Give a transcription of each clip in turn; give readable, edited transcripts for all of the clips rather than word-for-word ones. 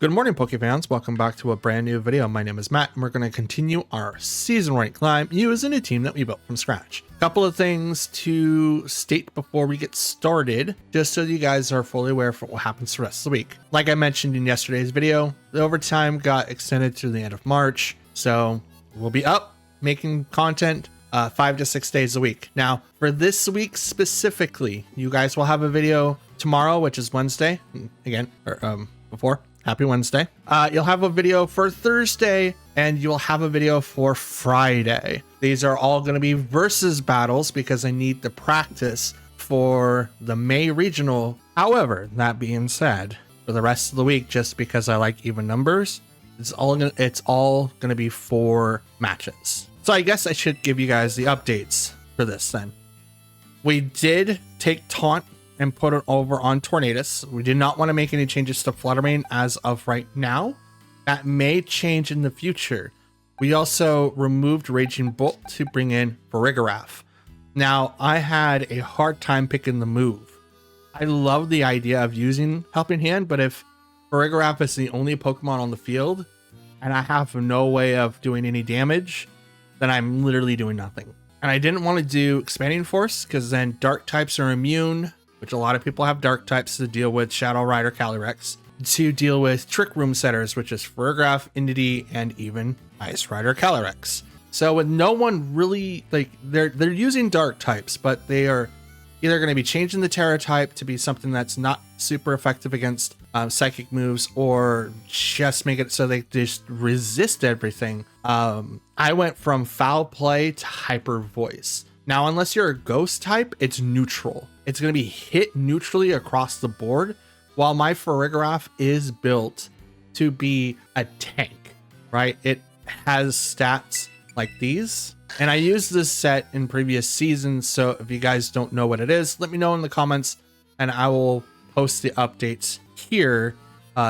Good morning, Pokefans. Welcome back to a brand new video. My name is Matt, and we're going to continue our season rank climb using a team that we built from scratch. A couple of things to state before we get started, just so you guys are fully aware of what happens the rest of the week. Like I mentioned in yesterday's video, the overtime got extended to the end of March, so we'll be up making content 5 to 6 days a week. Now, for this week specifically, you guys will have a video tomorrow, which is Wednesday. Again, before. Happy Wednesday. You'll have a video for Thursday and you'll have a video for Friday. These are all going to be versus battles because I need the practice for the May regional. However, that being said, for the rest of the week, just because I like even numbers, it's all going to be 4 matches. So I guess I should give you guys the updates for this then. We did take Taunt and put it over on Tornadus. We did not want to make any changes to Fluttermane as of right now. That may change in the future. We also removed Raging Bolt to bring in Farigiraf. Now, I had a hard time picking the move. I love the idea of using Helping Hand, but if Farigiraf is the only Pokemon on the field and I have no way of doing any damage, then I'm literally doing nothing. And I didn't want to do Expanding Force because then Dark types are immune, which a lot of people have Dark types to deal with Shadow Rider, Calyrex, to deal with Trick Room Setters, which is Farigiraf, Indeedee, and even Ice Rider, Calyrex. So with no one really, like, they're using Dark types, but they are either going to be changing the Terra type to be something that's not super effective against Psychic moves, or just make it so they just resist everything. I went from Foul Play to Hyper Voice. Now, unless you're a Ghost type, it's neutral. It's going to be hit neutrally across the board, while my Farigiraf is built to be a tank, right? It has stats like these. And I used this set in previous seasons, so if you guys don't know what it is, let me know in the comments, and I will post the updates here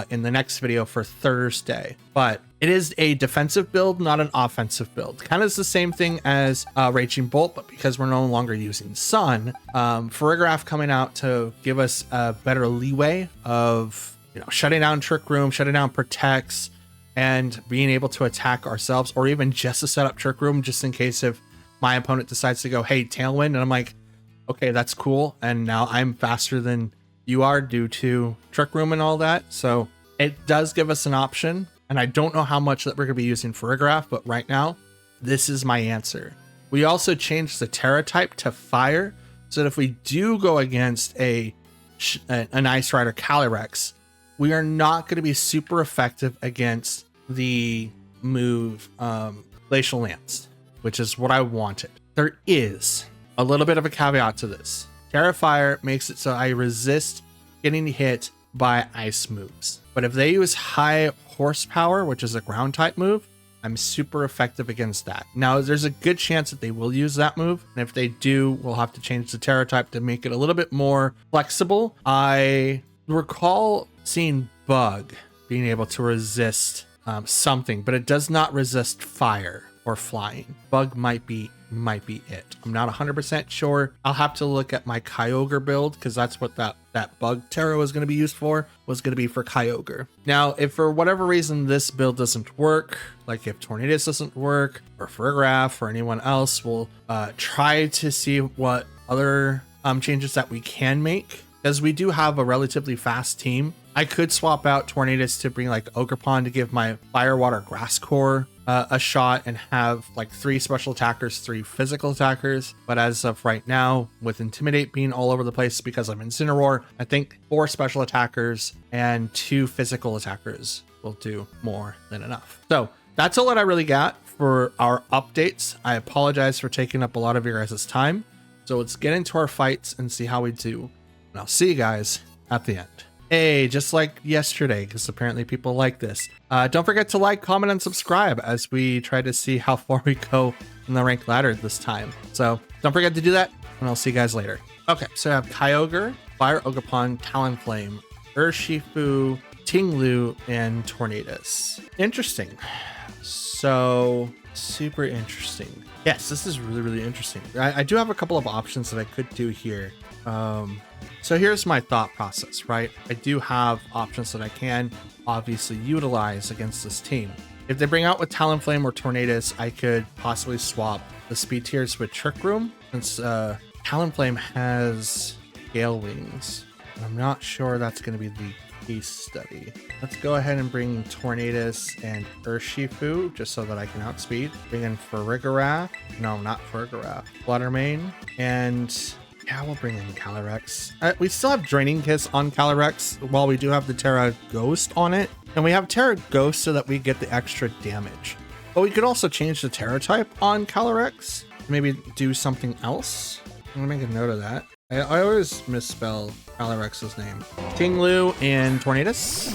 in the next video for Thursday. But it is a defensive build, not an offensive build. Kind of the same thing as Raging Bolt, but because we're no longer using Sun, Farigiraf coming out to give us a better leeway of, you know, shutting down Trick Room, shutting down Protects, and being able to attack ourselves, or even just to set up Trick Room just in case if my opponent decides to go, hey, Tailwind, and I'm like, okay, that's cool. And now I'm faster than you are due to Trick Room and all that. So it does give us an option. And I don't know how much that we're going to be using Farigiraf, but right now, this is my answer. We also changed the Terra type to Fire, so that if we do go against an Ice Rider Calyrex, we are not going to be super effective against the move Glacial Lance, which is what I wanted. There is a little bit of a caveat to this. Terra Fire makes it so I resist getting hit by ice moves. But if they use High Horsepower, which is a ground type move, I'm super effective against that. Now, there's a good chance that they will use that move. And if they do, we'll have to change the Terra type to make it a little bit more flexible. I recall seeing Bug being able to resist something, but it does not resist fire or flying. Bug might be it. I'm not 100% sure. I'll have to look at my Kyogre build, because that's what that Bug Terra was going to be used for, was going to be for Kyogre. Now, if for whatever reason this build doesn't work, like if Tornadus doesn't work, or Farigiraf, or anyone else, we'll try to see what other changes that we can make, because we do have a relatively fast team. I could swap out Tornadus to bring like Ogerpon to give my Fire Water Grass Core a shot and have like 3 special attackers, 3 physical attackers. But as of right now, with Intimidate being all over the place because I'm Incineroar, I think 4 special attackers and 2 physical attackers will do more than enough. So that's all that I really got for our updates. I apologize for taking up a lot of your guys' time. So let's get into our fights and see how we do. And I'll see you guys at the end. Hey, just like yesterday, because apparently people like this. Don't forget to like, comment, and subscribe as we try to see how far we go in the rank ladder this time. So don't forget to do that, and I'll see you guys later. Okay, so I have Kyogre, Fire Ogerpon, Talonflame, Urshifu, Tinglu, and Tornadus. Interesting. So super interesting. Yes, this is really, really interesting. I do have a couple of options that I could do here. So here's my thought process, right? I do have options that I can obviously utilize against this team. If they bring out with Talonflame or Tornadus, I could possibly swap the speed tiers with Trick Room, since Talonflame has Gale Wings. I'm not sure that's going to be the case study. Let's go ahead and bring Tornadus and Urshifu just so that I can outspeed. Bring in Farigiraf. No, not Farigiraf. Fluttermane. And yeah, we'll bring in Calyrex. We still have Draining Kiss on Calyrex while we do have the Terra Ghost on it. And we have Terra Ghost so that we get the extra damage. But we could also change the Terra type on Calyrex. Maybe do something else. I'm gonna make a note of that. I always misspell Calyrex's name. Tinglu and Tornadus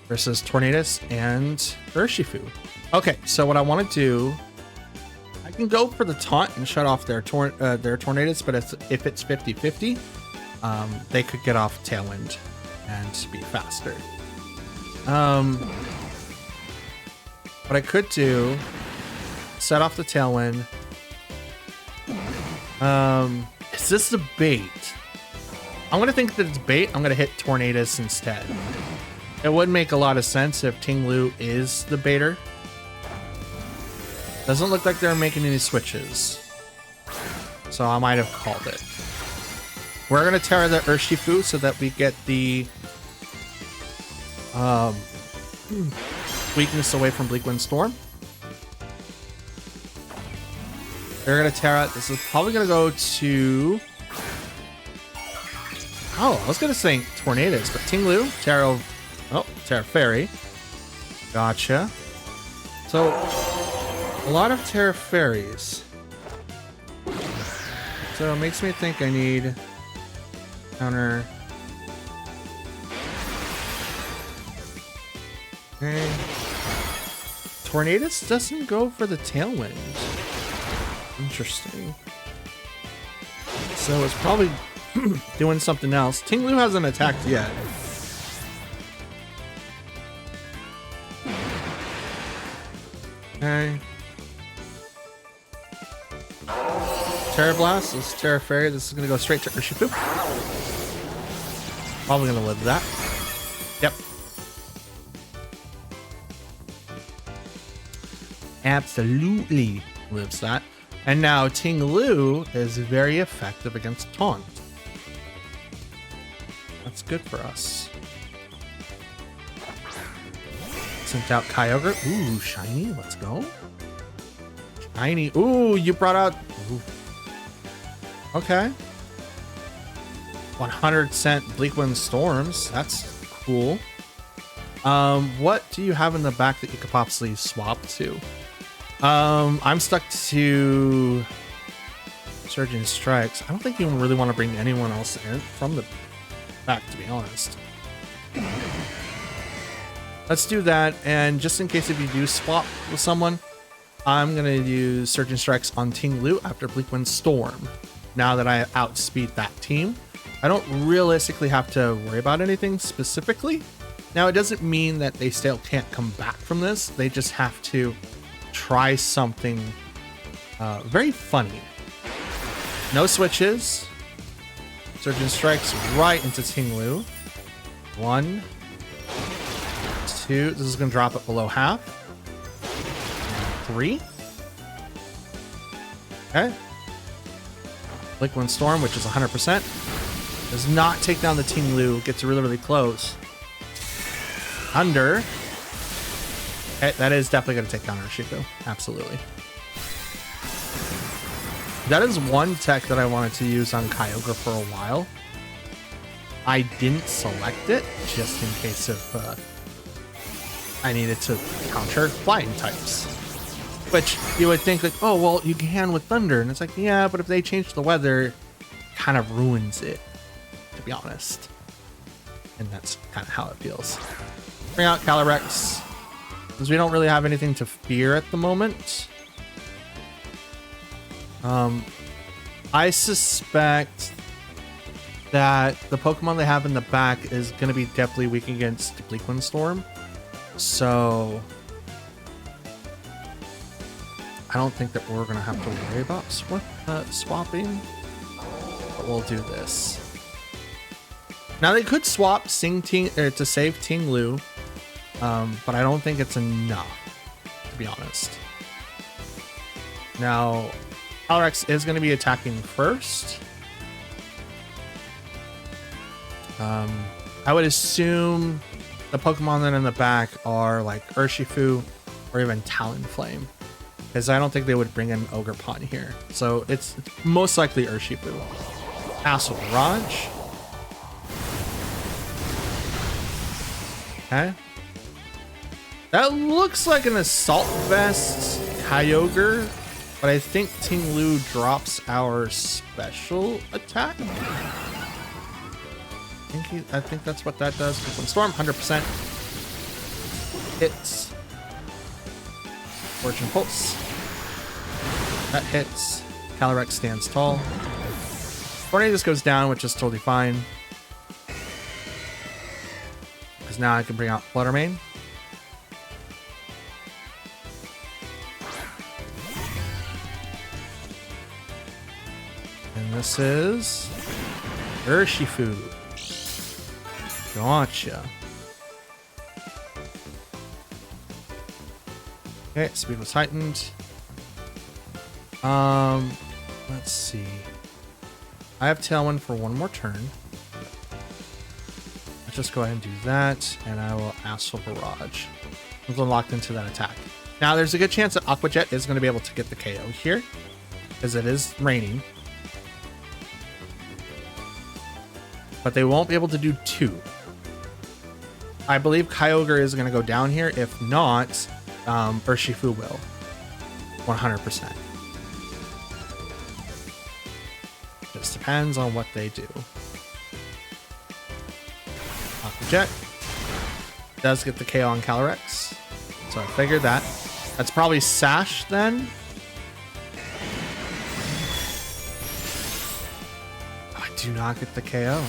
versus Tornadus and Urshifu. Okay, so what I want to do, I can go for the taunt and shut off their Tornadus, but if it's 50-50, they could get off Tailwind and be faster. What I could do, set off the Tailwind. Is this the bait? I'm gonna think that it's bait. I'm gonna hit Tornadus instead. It would make a lot of sense if Tinglu is the baiter. Doesn't look like they're making any switches, so I might have called it. We're gonna Terra the Urshifu so that we get the weakness away from Bleak Wind Storm. They're gonna Terra. This is probably gonna go to. Oh, I was gonna say Tornadus, but Tinglu, Terra. Oh, Terra Fairy. Gotcha. So a lot of Terra Fairies. So it makes me think I need counter. Okay. Tornadus doesn't go for the Tailwind. Interesting. So it's probably doing something else. Tinglu hasn't attacked yet. Okay. Terra Blast. This is Terra Fairy. This is going to go straight to Urshifu. Probably going to live that. Yep. Absolutely lives that. And now Tinglu is very effective against Taunt. That's good for us. Sent out Kyogre. Ooh, shiny. Let's go. Shiny. Ooh, you brought out. Ooh. Okay. 100% Bleakwind Storms. That's cool. What do you have in the back that you could possibly swap to? I'm stuck to Surging Strikes. I don't think you really want to bring anyone else in from the back, to be honest. Let's do that, and just in case if you do swap with someone, I'm gonna use Surging Strikes on Tinglu after Bleakwind Storm. Now that I outspeed that team, I don't realistically have to worry about anything specifically. Now, it doesn't mean that they still can't come back from this. They just have to try something very funny. No switches. Surging Strikes right into Tinglu. 1, 2. This is going to drop it below half. 3. Okay. Bleakwind Storm, which is 100%. Does not take down the Tinglu. Gets really, really close. Under. Okay, that is definitely going to take down Urshifu. Absolutely. That is one tech that I wanted to use on Kyogre for a while. I didn't select it just in case if I needed to counter flying types. Which you would think like, oh, well, you can with Thunder. And it's like, yeah, but if they change the weather, it kind of ruins it, to be honest. And that's kind of how it feels. Bring out Calyrex, because we don't really have anything to fear at the moment. I suspect that the Pokemon they have in the back is going to be definitely weak against Bleakwind Storm. So I don't think that we're going to have to worry about swapping. But we'll do this. Now they could swap Sing Ting to save Ting Lu, but I don't think it's enough, to be honest. Now, Calyrex is going to be attacking first. I would assume the Pokemon that are in the back are like Urshifu or even Talonflame, because I don't think they would bring in Ogerpon here. So it's most likely Urshifu. Acid Barrage. Okay. That looks like an Assault Vest Kyogre, but I think Ting Lu drops our special attack. I think that's what that does. When Storm 100% hits. Fortune Pulse. That hits. Calyrex stands tall. Tornadus goes down, which is totally fine. Because now I can bring out Flutter Mane. And this is Urshifu. Gotcha. Okay, speed was heightened. Let's see. I have Tailwind for one more turn. Let's just go ahead and do that, and I will Astral Barrage. I'm locked into that attack. Now, there's a good chance that Aqua Jet is going to be able to get the KO here, because it is raining. But they won't be able to do two. I believe Kyogre is going to go down here. If not, Urshifu will. 100%. Just depends on what they do. Aqua Jet does get the KO on Calyrex. So I figured that. That's probably Sash then. I do not get the KO.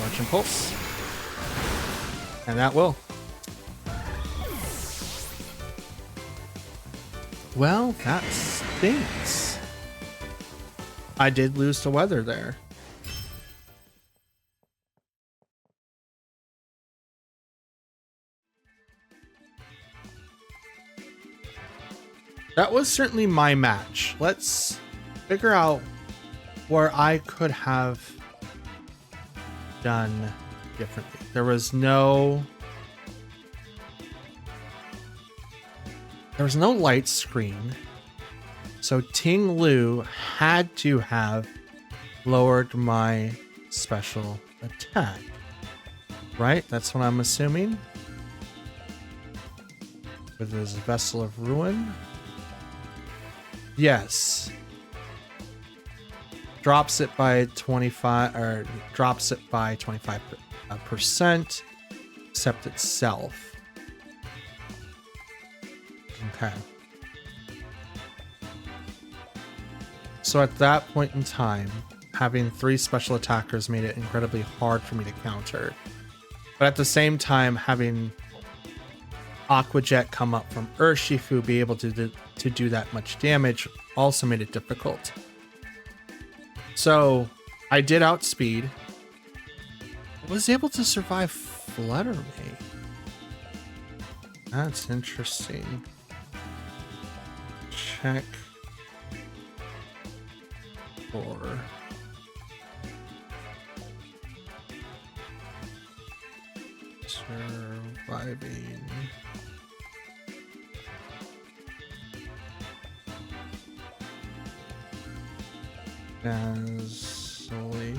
March Impulse. And that will. Well, that stinks. I did lose to weather there. That was certainly my match. Let's figure out where I could have done differently. There was no light screen. So Ting Lu had to have lowered my special attack. Right? That's what I'm assuming. With his Vessel of Ruin. Yes. Drops it by 25, or drops it by 25%, except itself. Okay. So at that point in time, having 3 special attackers made it incredibly hard for me to counter. But at the same time, having Aqua Jet come up from Urshifu be able to do that much damage also made it difficult. So I did outspeed. I was able to survive Flutter Mane. That's interesting. Check for surviving. Dazzling.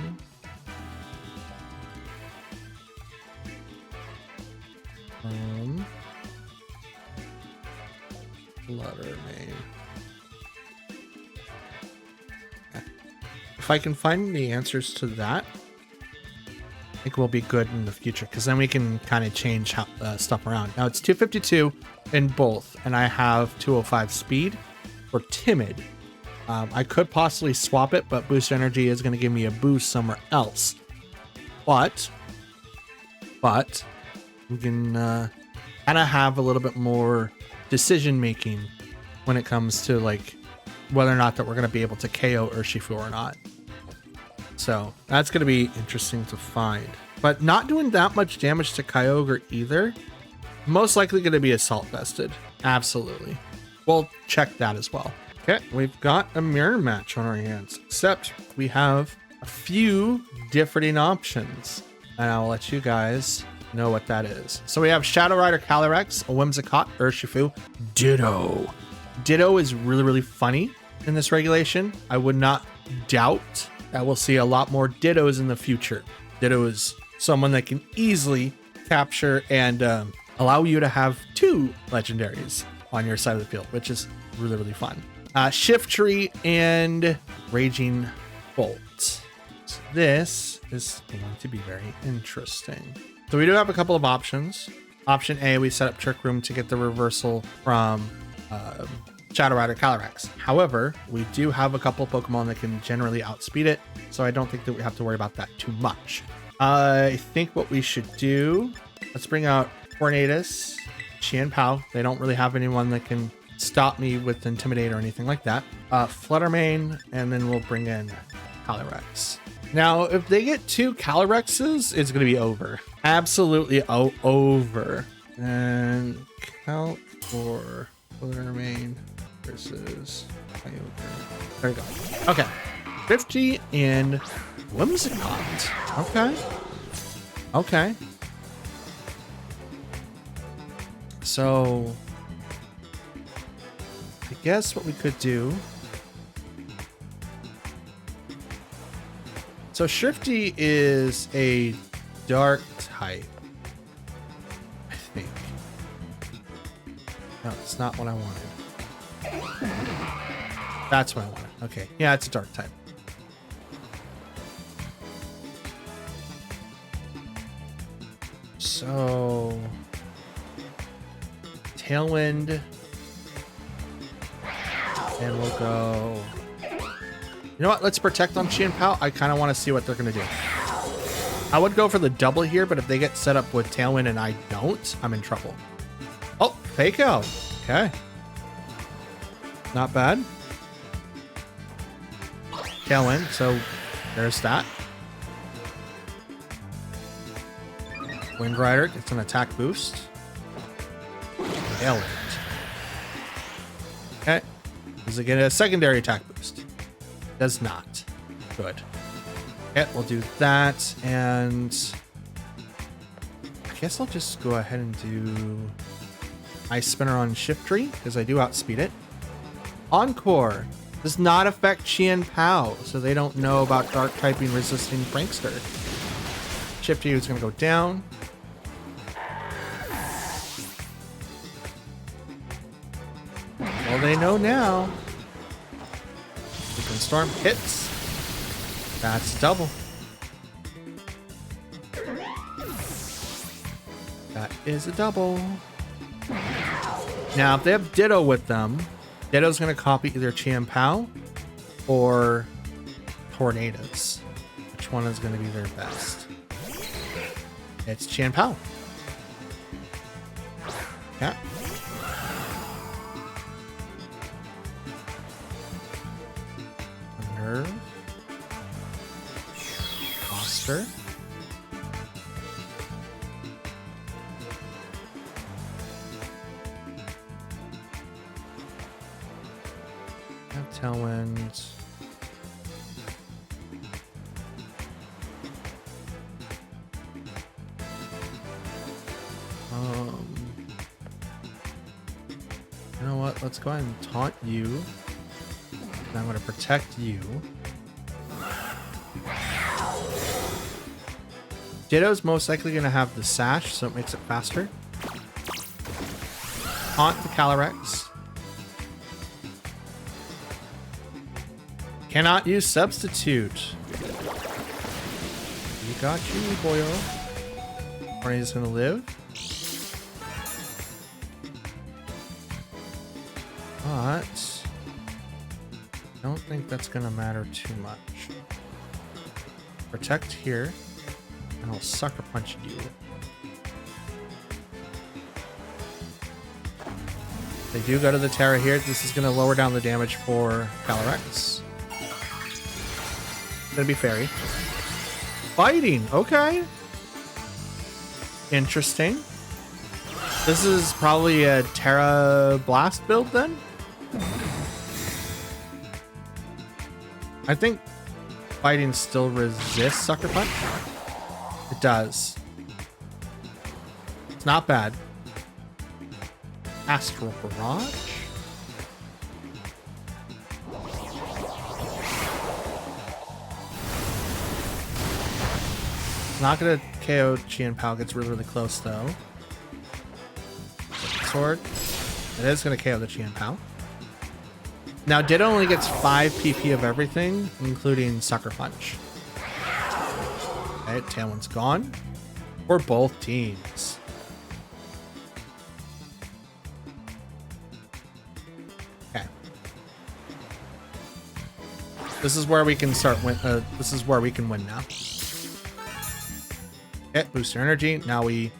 Flutter Mane. If I can find the answers to that, I think we'll be good in the future, because then we can kind of change stuff around. Now it's 252 in both, and I have 205 speed for Timid. I could possibly swap it, but Boost Energy is going to give me a boost somewhere else. But we can kind of have a little bit more decision making when it comes to like whether or not that we're going to be able to KO Urshifu or not. So that's going to be interesting to find. but not doing that much damage to Kyogre either. Most likely going to be Assault Vested. Absolutely. We'll check that as well. Okay, we've got a mirror match on our hands, except we have a few differing options, and I'll let you guys know what that is. So we have Shadow Rider Calyrex, a Whimsicott, Urshifu, Ditto. Ditto is really, really funny in this regulation. I would not doubt that we'll see a lot more Dittos in the future. Ditto is someone that can easily capture and allow you to have 2 legendaries on your side of the field, which is really, really fun. Shiftry and Raging Bolt. So this is going to be very interesting. So we do have a couple of options. Option A, we set up Trick Room to get the reversal from Shadow Rider Calyrex. However, we do have a couple of Pokemon that can generally outspeed it, so I don't think that we have to worry about that too much. I think what we should do, let's bring out Tornadus, Qianpao. They don't really have anyone that can stop me with Intimidate or anything like that. Fluttermane, and then we'll bring in Calyrex. Now, if they get 2 Calyrexes, it's going to be over. Absolutely over. And count for Fluttermane versus Kyogre. There we go. Okay. 50 and Whimsicott. Okay. Okay. So I guess what we could do. So Shifty is a dark type, I think. No, it's not what I wanted. That's what I wanted. Okay. Yeah, it's a dark type. So Tailwind. And we'll go. You know what? Let's protect on Qianpao. I kind of want to see what they're going to do. I would go for the double here, but if they get set up with Tailwind and I don't, I'm in trouble. Oh, Fake Out. Okay. Not bad. Tailwind, so there's that. Wind Rider gets an attack boost. Tailwind. Okay. Does it get a secondary attack boost? Does not. Good. Okay, we'll do that, and I guess I'll just go ahead and do Ice Spinner on Shiftry, because I do outspeed it. Encore does not affect Qianpao, so they don't know about dark typing resisting Prankster. Shiftry is going to go down. Well, they know now. Freaking Storm hits. That's double. That is a double. Now, if they have Ditto with them, Ditto's going to copy either Qianpao or Tornadus. Which one is going to be their best? It's Qianpao. Yeah. Nerve. Foster. Tailwind. You know what? Let's go ahead and taunt you. And I'm going to protect you. Ditto's most likely going to have the sash, so it makes it faster. Taunt the Calyrex. Cannot use substitute. You got you, boyo. Barney's gonna live. But I don't think that's gonna matter too much. Protect here. And I'll sucker punch you. They do go to the Terra here. This is gonna lower down the damage for Calyrex. Gonna be fairy. Fighting, okay. Interesting. This is probably a Terra Blast build then? I think fighting still resists Sucker Punch. It does. It's not bad. Astral Barrage? Not gonna KO Chien Pao, gets really, really close though. Sword. It is gonna KO the Chien Pao. Now Ditto only gets 5 PP of everything, including Sucker Punch. Okay, Tailwind's gone. For both teams. Okay. This is where we can start win. This is where we can win now. Okay, booster energy. Now we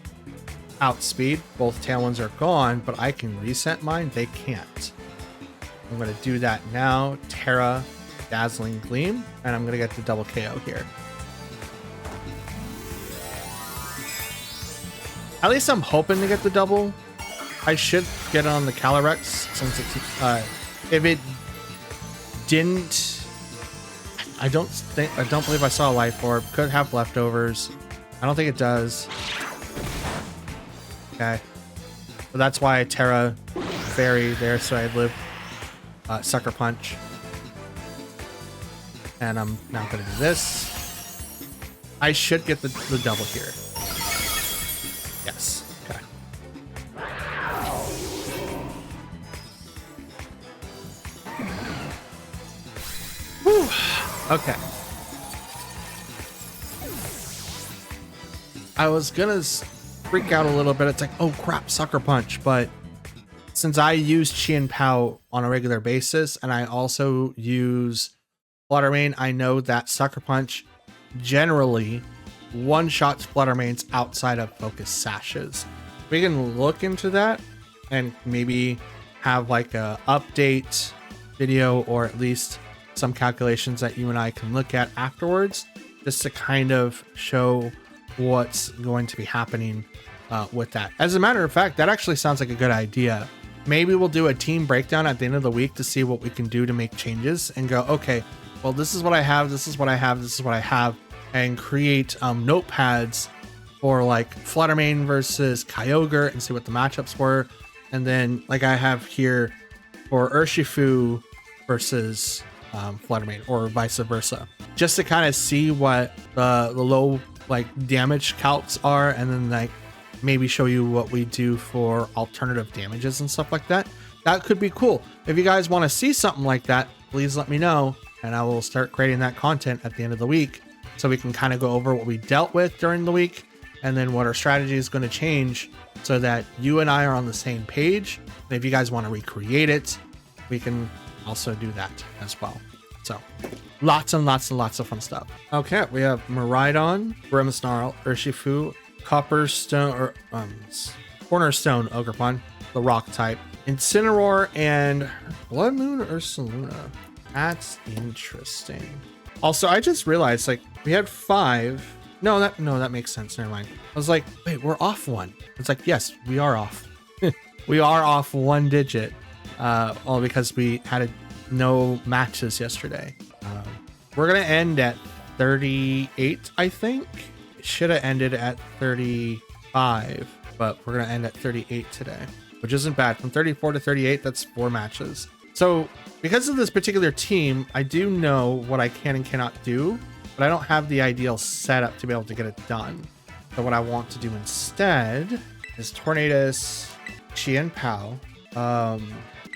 outspeed. Both Tailwinds are gone, but I can reset mine. They can't. I'm going to do that now. Terra, Dazzling Gleam, and I'm going to get the double KO here. At least I'm hoping to get the double. I should get on the Calyrex since it's, if it didn't, I don't believe I saw a Life Orb. Could have leftovers. I don't think it does. Okay. But that's why Terra Fairy there, so I live Sucker Punch. And I'm now going to do this. I should get the double here. Yes. Okay. Whew. Okay. I was gonna freak out a little bit. It's like, oh crap, Sucker Punch. But since I use Chien Pao on a regular basis, and I also use Flutter Mane, I know that Sucker Punch generally one-shots Flutter Manes outside of focus sashes. We can look into that and maybe have like a update video, or at least some calculations that you and I can look at afterwards, just to kind of show what's going to be happening with that. As a matter of fact, that actually sounds like a good idea. Maybe we'll do a team breakdown at the end of the week to see what we can do to make changes and go, okay, well, this is what I have, this is what I have, this is what I have, and create notepads for like Flutter Mane versus Kyogre and see what the matchups were. And then like I have here for Urshifu versus Flutter Mane, or vice versa, just to kind of see what the low like damage calcs are, and then like maybe show you what we do for alternative damages and stuff like that. That could be cool. If you guys want to see something like that, please let me know, and I will start creating that content at the end of the week, so we can kind of go over what we dealt with during the week, and then what our strategy is going to change, so that you and I are on the same page. And if you guys want to recreate it, we can also do that as well. So lots and lots and lots of fun stuff. Okay, we have Miraidon, Grimmsnarl, Urshifu, Copperstone, or Cornerstone Ogerpon, the rock type, Incineroar, and Blood Moon Ursaluna. That's interesting. Also, I just realized like we had 5. No, that makes sense. Never mind. I was like, wait, we're off 1. It's like, yes, we are off. We are off 1 digit. All because we had no matches yesterday. We're gonna end at 38, I think. It should have ended at 35, but we're gonna end at 38 today, which isn't bad. From 34 to 38, that's 4 matches. So because of this particular team, I do know what I can and cannot do, but I don't have the ideal setup to be able to get it done. So what I want to do instead is Tornadus, Chien Pao,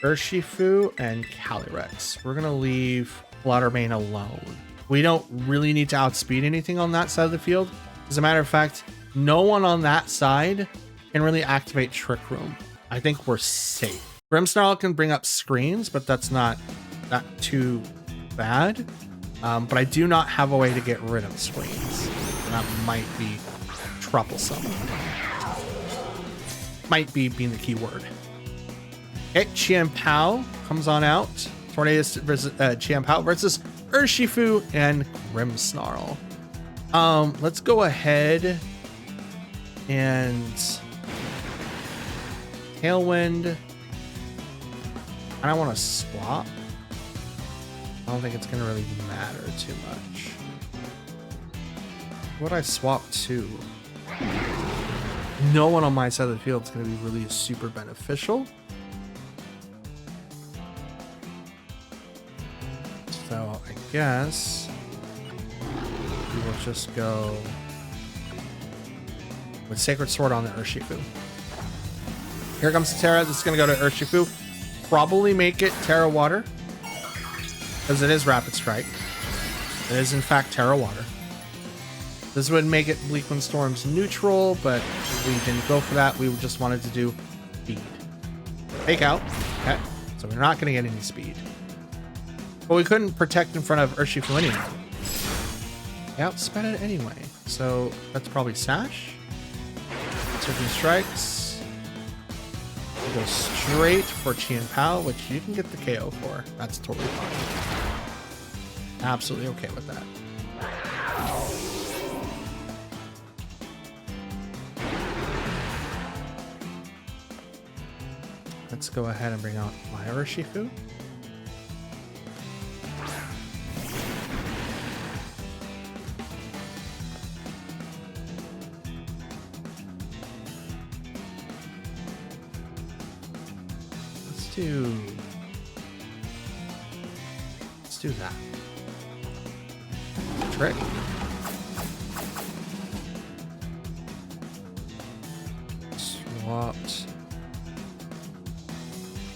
Urshifu, and Calyrex. We're gonna leave Flutter Mane alone. We don't really need to outspeed anything on that side of the field. As a matter of fact, no one on that side can really activate Trick Room. I think we're safe. Grimmsnarl can bring up screens, but that's not too bad. But I do not have a way to get rid of screens. That might be troublesome. Might be being the key word. Okay, Chien Pao comes on out. Tornadus versus Chien Pao versus Urshifu and Grimmsnarl. Let's go ahead And Tailwind. I don't want to swap. I don't think it's going to really matter too much. What would I swap to? No one on my side of the field is going to be really super beneficial. So I guess we will just go with Sacred Sword on the Urshifu. Here comes the Terra. This is going to go to Urshifu. Probably make it Terra Water, because it is Rapid Strike. It is in fact Terra Water. This would make it Bleak Wind Storm's neutral, but we didn't go for that. We just wanted to do speed. Fake out. Okay. So we're not going to get any speed. But we couldn't protect in front of Urshifu anyway. We outsped it anyway. So that's probably Sash. Surging Strikes. We'll go straight for Chien Pao, which you can get the KO for. That's totally fine. Absolutely okay with that. Let's go ahead and bring out my Urshifu. Let's do that. Trick. Swapped.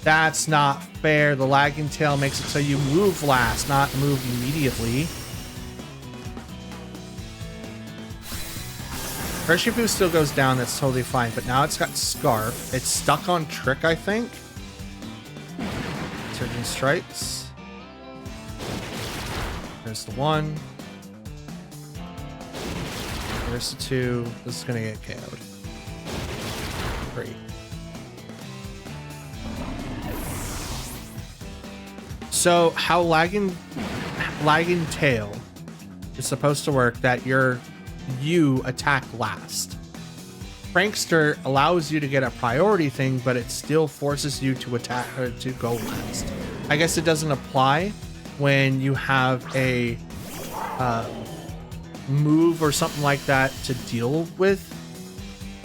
That's not fair. The lagging tail makes it so you move last, not move immediately. Urshifu still goes down, that's totally fine, but now it's got Scarf. It's stuck on Trick, I think. Surging Strikes. There's the 1. There's the 2. This is gonna get KO'd. 3. So how lagging tail is supposed to work, that you attack last. Prankster allows you to get a priority thing, but it still forces you to attack or to go last. I guess it doesn't apply when you have a move or something like that to deal with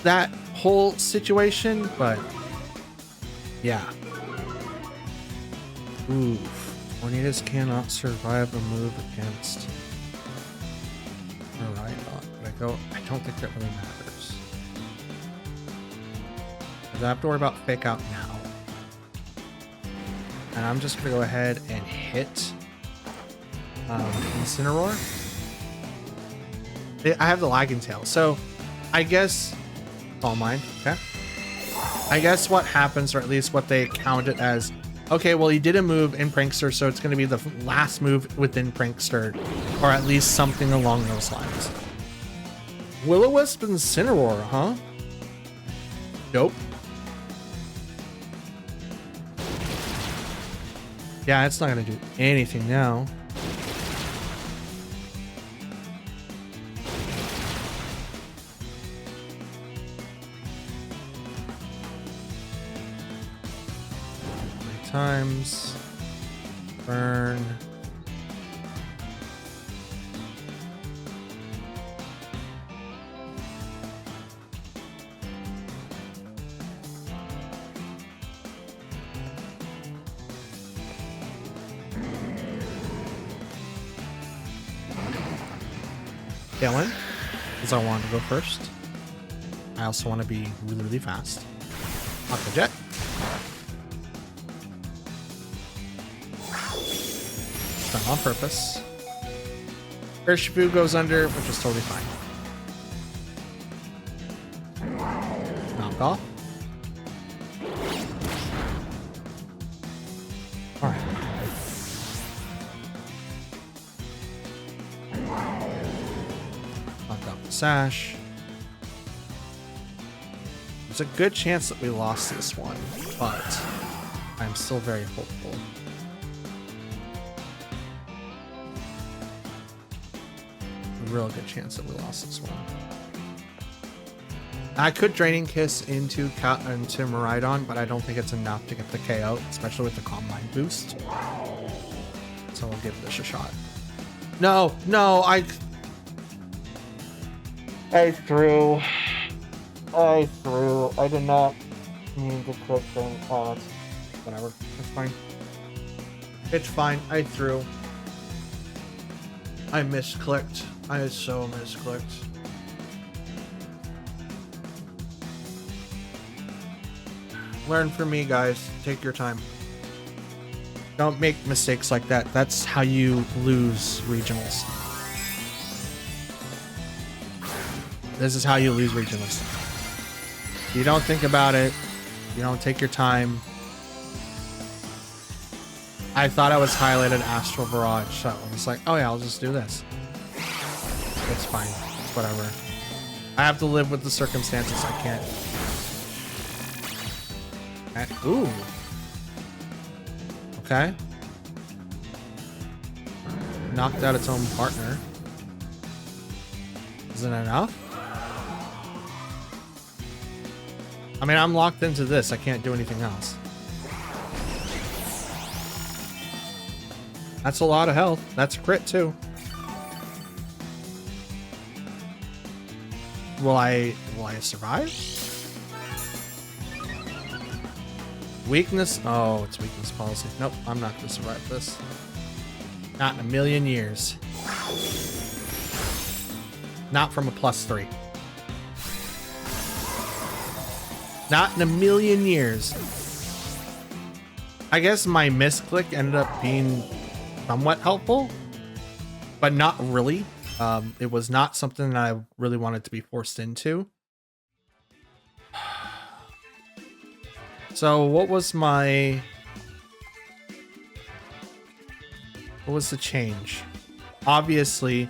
that whole situation, but yeah. Ooh. Tornadoes cannot survive a move against Rhydon, but I don't think that really matters. Because I have to worry about Fake Out now. And I'm just going to go ahead and hit Incineroar. I have the Lagging Tail, so I guess all mine, okay? I guess what happens, or at least what they count it as, okay, well, he did a move in Prankster, so it's going to be the last move within Prankster, or at least something along those lines. Will-O-Wisp and Incineroar, huh? Nope. Yeah, it's not going to do anything now. Times burn. Dylan, because I want to go first. I also want to be really, really fast. Aqua Jet. Done on purpose. Urshifu goes under, which is totally fine. Knock off. Alright. Knock off the Sash. There's a good chance that we lost this one, but I'm still very hopeful. A real good chance that we lost this one. I could Draining Kiss into Miraidon, but I don't think it's enough to get the KO, especially with the Calm Mind boost. So we'll give this a shot. No, no, I threw. I did not mean to click them. Oh, whatever. It's fine. It's fine. I threw. I misclicked. I so misclicked. Learn from me, guys. Take your time. Don't make mistakes like that. That's how you lose regionals. This is how you lose regionals. You don't think about it. You don't take your time. I thought I was highlighted Astral Barrage, so I was like, oh yeah, I'll just do this. It's fine. It's whatever. I have to live with the circumstances. I can't. Ooh. Okay. Knocked out its own partner. Isn't it enough? I mean, I'm locked into this. I can't do anything else. That's a lot of health. That's a crit too. Will I survive? Weakness? Oh, it's weakness policy. Nope, I'm not going to survive this. Not in a million years. Not from a +3. Not in a million years. I guess my misclick ended up being somewhat helpful, but not really. It was not something that I really wanted to be forced into. So what was the change? Obviously,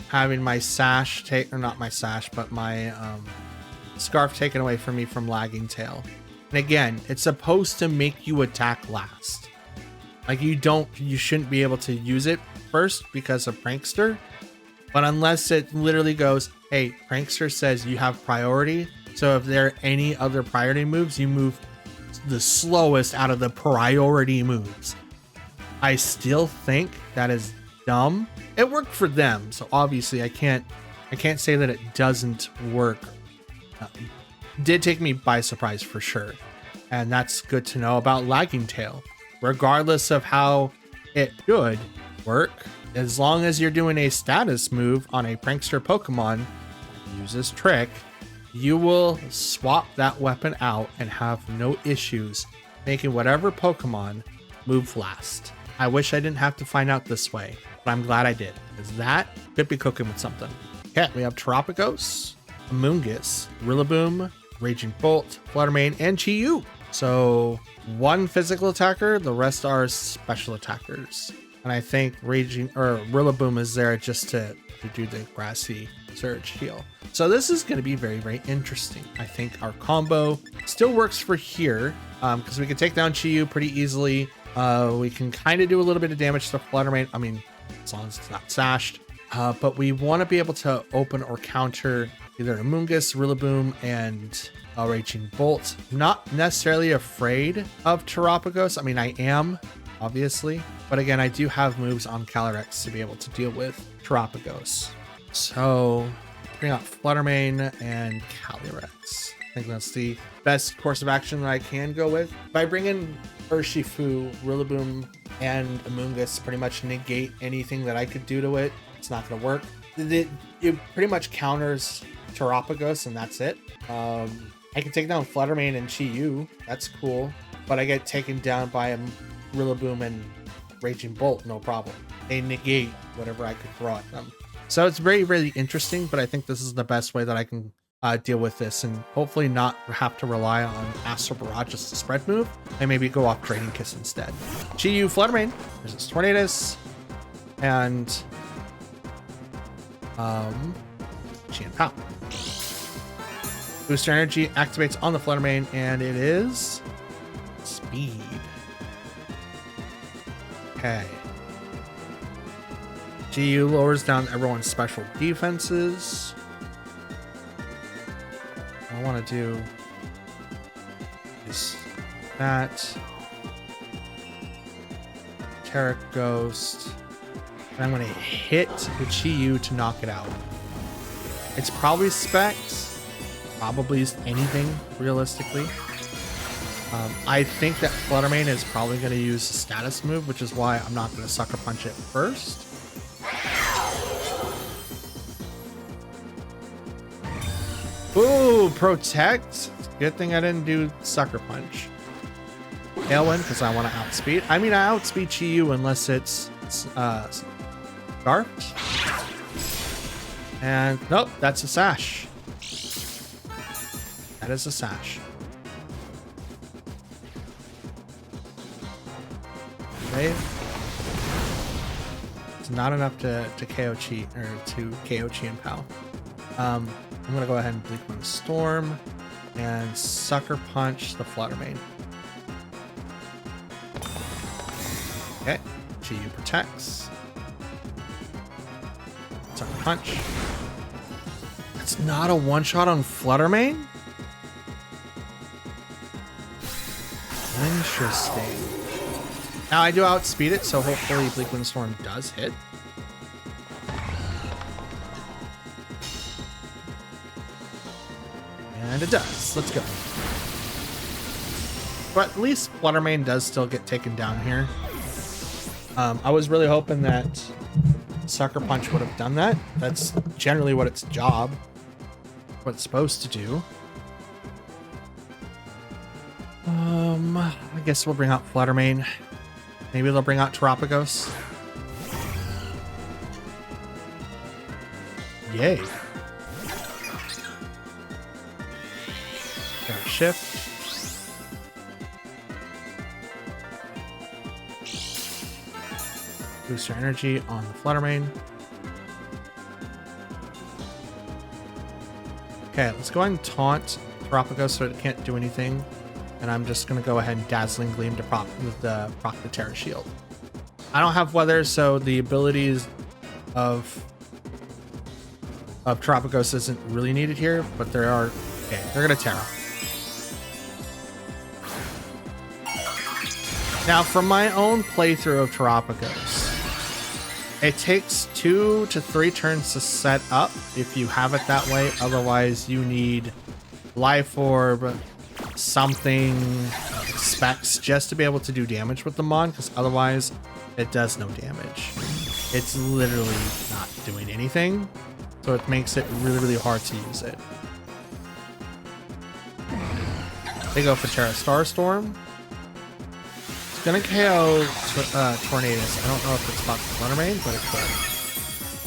having my sash or not my sash, but my scarf taken away from me from Lagging Tail. And again, it's supposed to make you attack last. Like you shouldn't be able to use it first because of Prankster. But unless it literally goes, hey, Prankster says you have priority. So if there are any other priority moves, you move the slowest out of the priority moves. I still think that is dumb. It worked for them, so obviously I can't say that it doesn't work. Did take me by surprise for sure, and that's good to know about Lagging Tail. Regardless of how it should work, as long as you're doing a status move on a Prankster Pokemon, use this trick, you will swap that weapon out and have no issues making whatever Pokemon move last. I wish I didn't have to find out this way, but I'm glad I did, because that could be cooking with something. Okay, we have Terapagos, Amoonguss, Rillaboom, Raging Bolt, Fluttermane, and Chi-Yu. So one physical attacker, the rest are special attackers. And I think Rillaboom is there just to do the grassy surge heal. So this is going to be very, very interesting. I think our combo still works for here because we can take down Chi-Yu pretty easily. We can kind of do a little bit of damage to Fluttermane. I mean, as long as it's not sashed. But we want to be able to open or counter either Amoonguss, Rillaboom, and Raging Bolt. Not necessarily afraid of Terapagos. I mean, I am, obviously. But again, I do have moves on Calyrex to be able to deal with Terapagos. So, bring out Fluttermane and Calyrex. I think that's the best course of action that I can go with. If I bring in Urshifu, Rillaboom, and Amoonguss, pretty much negate anything that I could do to it. It's not going to work. It pretty much counters Terapagos, and that's it. I can take down Fluttermane and Chi-Yu. That's cool. But I get taken down by a Rillaboom and Raging Bolt, no problem. They negate whatever I could throw at them. So it's very, really interesting, but I think this is the best way that I can deal with this and hopefully not have to rely on Astral Barrage as the spread move and maybe go off Draining Kiss instead. Chi-Yu, Fluttermane, versus Tornadus, and Chien-Pao. Booster Energy activates on the Fluttermane, and it is Speed. Okay. Chi-Yu lowers down everyone's special defenses. I want to do is that Terra Ghost, and I'm going to hit the Chi-Yu to knock it out. It's probably Specs, probably anything realistically. I think that Fluttermane is probably going to use a status move, which is why I'm not going to Sucker Punch it first. Ooh, Protect. Good thing I didn't do Sucker Punch. Tailwind, because I want to outspeed. I mean, I outspeed Chi-Yu unless it's Scarfed. And nope, that's a Sash. That is a Sash. Okay. It's not enough to KO Chi, or to KO Chi and Pal. I'm gonna go ahead and Bleak Wind Storm and Sucker Punch the Fluttermane. Okay, Chi-Yu protects. Sucker Punch. It's not a one-shot on Fluttermane? Interesting. Now I do outspeed it, so hopefully Bleak Wind Storm does hit. And it does. Let's go. But at least Fluttermane does still get taken down here. I was really hoping that Sucker Punch would have done that. That's generally what its job, what it's supposed to do. I guess we'll bring out Fluttermane. Maybe they'll bring out Terapagos. Yay. Shift. Boost your energy on the Fluttermane. Okay, let's go ahead and taunt Terapagos so it can't do anything. And I'm just going to go ahead and Dazzling Gleam to proc the Terra Shield. I don't have weather, so the abilities of Terapagos isn't really needed here, but there are. Okay, they're going to Terra. Now, from my own playthrough of Terapagos, it takes 2 to 3 turns to set up if you have it that way. Otherwise, you need Life Orb, something, Specs, just to be able to do damage with the Mon, because otherwise, it does no damage. It's literally not doing anything, so it makes it really, really hard to use it. They go for Terra Starstorm. Gonna KO Tornadus. I don't know if it's about the Fluttermane, but it could.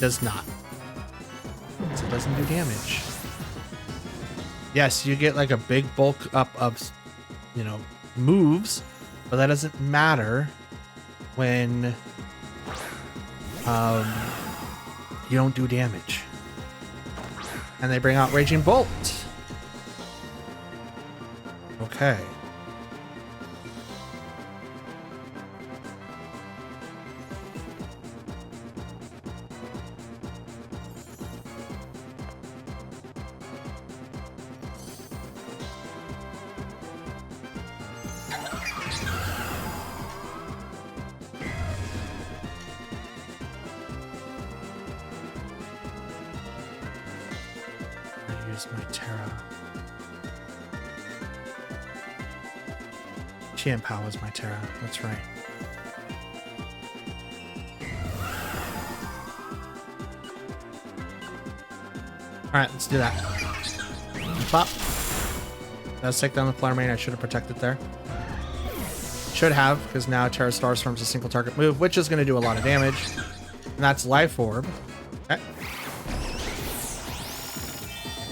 Does not. So it doesn't do damage. Yes, you get like a big bulk up of, you know, moves, but that doesn't matter when you don't do damage. And they bring out Raging Bolt. Okay. Use my Terra. Tianpao was my Terra. That's right. Alright, let's do that. Pop. Let's take down the Fluttermane. I should have protected there. Should have, because now Terra Starstorm's a single target move, which is going to do a lot of damage. And that's Life Orb. Okay.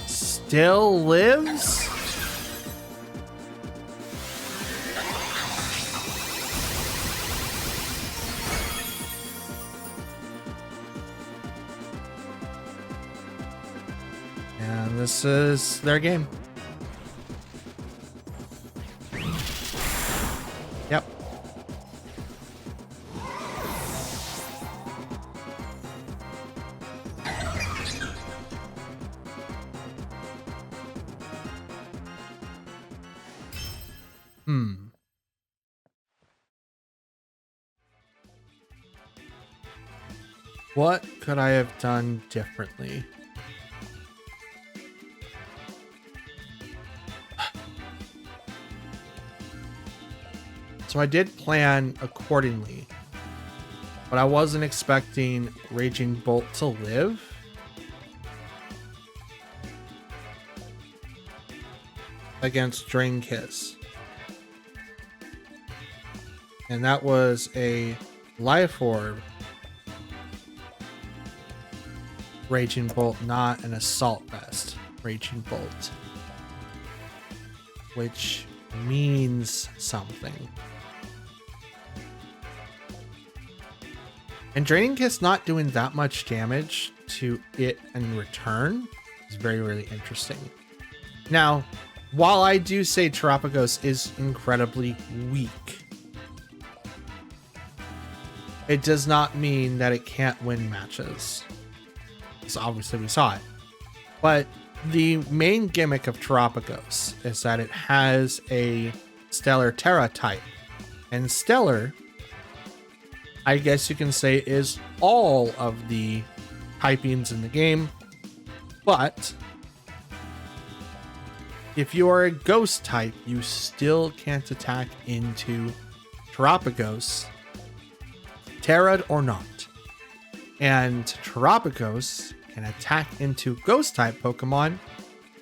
Still lives? And this is their game. Yep. Hmm. What could I have done differently? So I did plan accordingly, but I wasn't expecting Raging Bolt to live. Against Drain Kiss. And that was a Life Orb Raging Bolt, not an Assault Vest Raging Bolt. Which means something. And Draining Kiss not doing that much damage to it in return is very, really interesting. Now, while I do say Terapagos is incredibly weak, it does not mean that it can't win matches. So obviously we saw it. But the main gimmick of Terapagos is that it has a Stellar Terra type. And Stellar, I guess you can say, is all of the typings in the game. But if you are a Ghost type, you still can't attack into Terapagos, Terra'd or not. And Terapagos can attack into Ghost type Pokemon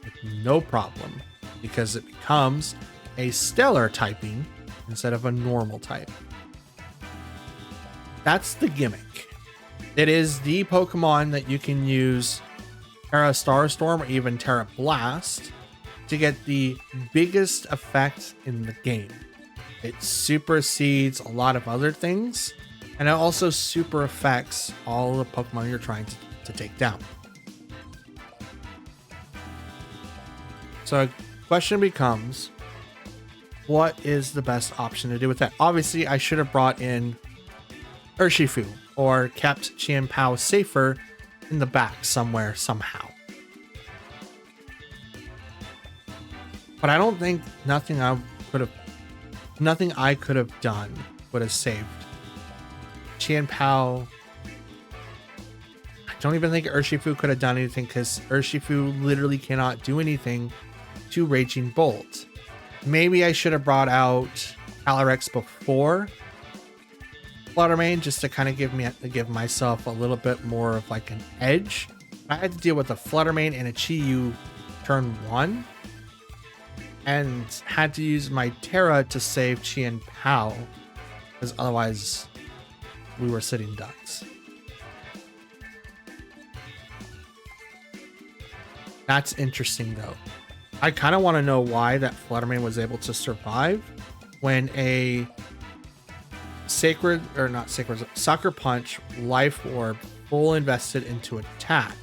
with no problem, because it becomes a Stellar typing instead of a normal type. That's the gimmick. It is the Pokemon that you can use Terra Starstorm or even Terra Blast to get the biggest effect in the game. It supersedes a lot of other things, and it also super affects all the Pokemon you're trying to take down. So the question becomes, what is the best option to do with that? Obviously, I should have brought in Urshifu or kept Chien-Pao safer in the back somewhere, somehow. But I don't think nothing I could have done would have saved Chien-Pao. I don't even think Urshifu could have done anything, because Urshifu literally cannot do anything to Raging Bolt. Maybe I should have brought out Calyrex before Fluttermane, just to kind of give myself a little bit more of like an edge. I had to deal with a Fluttermane and a Chi-Yu turn 1. And had to use my Terra to save Chien-Pao, because otherwise we were sitting ducks. That's interesting though. I kind of want to know why that Fluttermane was able to survive when a Sucker Punch Life Orb full invested into attack.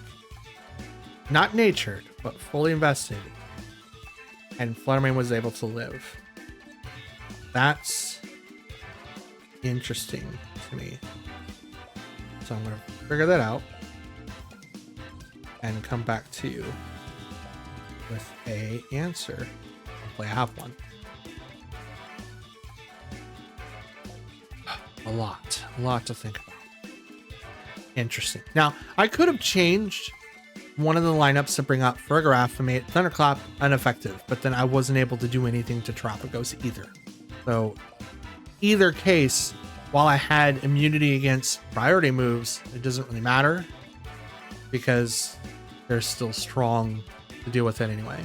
Not natured, but fully invested. And Fluttermane was able to live. That's interesting to me. So I'm going to figure that out and come back to you with a answer. Hopefully I have one. A lot to think about. Interesting. Now, I could have changed one of the lineups to bring up Farigiraf and made Thunderclap ineffective, but then I wasn't able to do anything to Terapagos either. So either case, while I had immunity against priority moves, it doesn't really matter because they're still strong to deal with it anyway.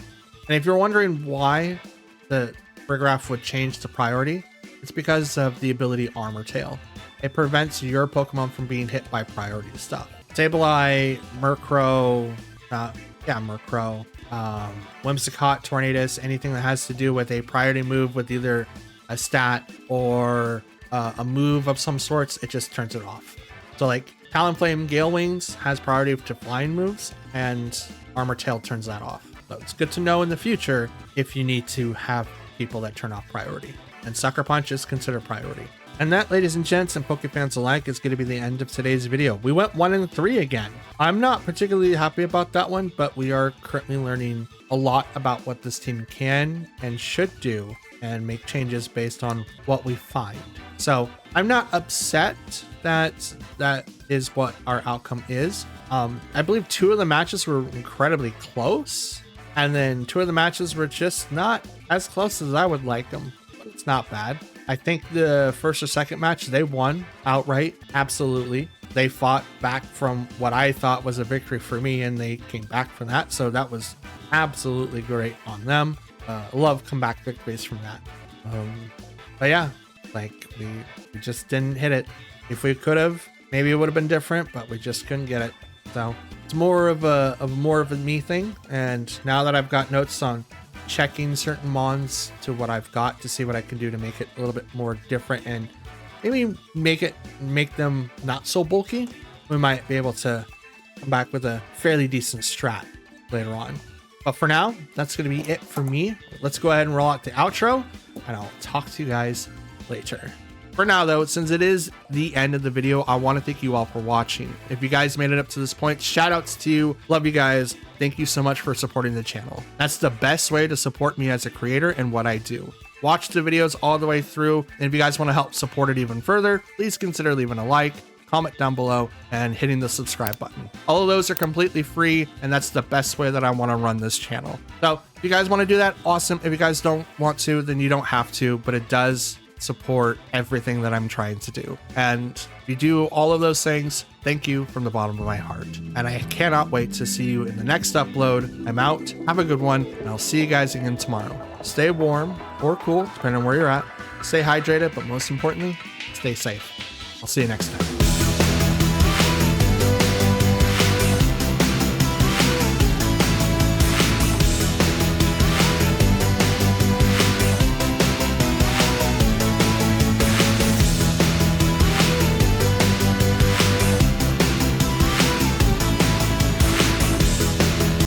And if you're wondering why the Farigiraf would change to priority, it's because of the ability Armor Tail. It prevents your Pokemon from being hit by priority stuff. Sableye, Murkrow, Whimsicott, Tornadus, anything that has to do with a priority move with either a stat or a move of some sorts, it just turns it off. So like Talonflame, Gale Wings has priority to flying moves, and Armor Tail turns that off. So it's good to know in the future if you need to have people that turn off priority. And Sucker Punch is considered priority. And that, ladies and gents and Pokefans alike, is going to be the end of today's video. We went 1-3 again. I'm not particularly happy about that one, but we are currently learning a lot about what this team can and should do and make changes based on what we find. So I'm not upset that that is what our outcome is. I believe 2 of the matches were incredibly close, and then 2 of the matches were just not as close as I would like them. But it's not bad. I think the first or second match, they won outright. Absolutely. They fought back from what I thought was a victory for me, and they came back from that. So that was absolutely great on them. Love comeback victories from that. But yeah, like we just didn't hit it. If we could have, maybe it would have been different, but we just couldn't get it. So it's more of a me thing. And now that I've got notes on checking certain mons to what I've got to see what I can do to make it a little bit more different and maybe make them not so bulky, we might be able to come back with a fairly decent strat later on. But for now, that's going to be it for me. Let's go ahead and roll out the outro, and I'll talk to you guys later. For now, though, since it is the end of the video, I want to thank you all for watching. If you guys made it up to this point, shout outs to you. Love you guys. Thank you so much for supporting the channel. That's the best way to support me as a creator and what I do. Watch the videos all the way through. And if you guys want to help support it even further, please consider leaving a like, comment down below, and hitting the subscribe button. All of those are completely free, and that's the best way that I want to run this channel. So if you guys want to do that, awesome. If you guys don't want to, then you don't have to, but it does support everything that I'm trying to do. And if you do all of those things, thank you from the bottom of my heart. And I cannot wait to see you in the next upload. I'm out. Have a good one, and I'll see you guys again tomorrow. Stay warm or cool, depending on where you're at. Stay hydrated, but most importantly, stay safe. I'll see you next time.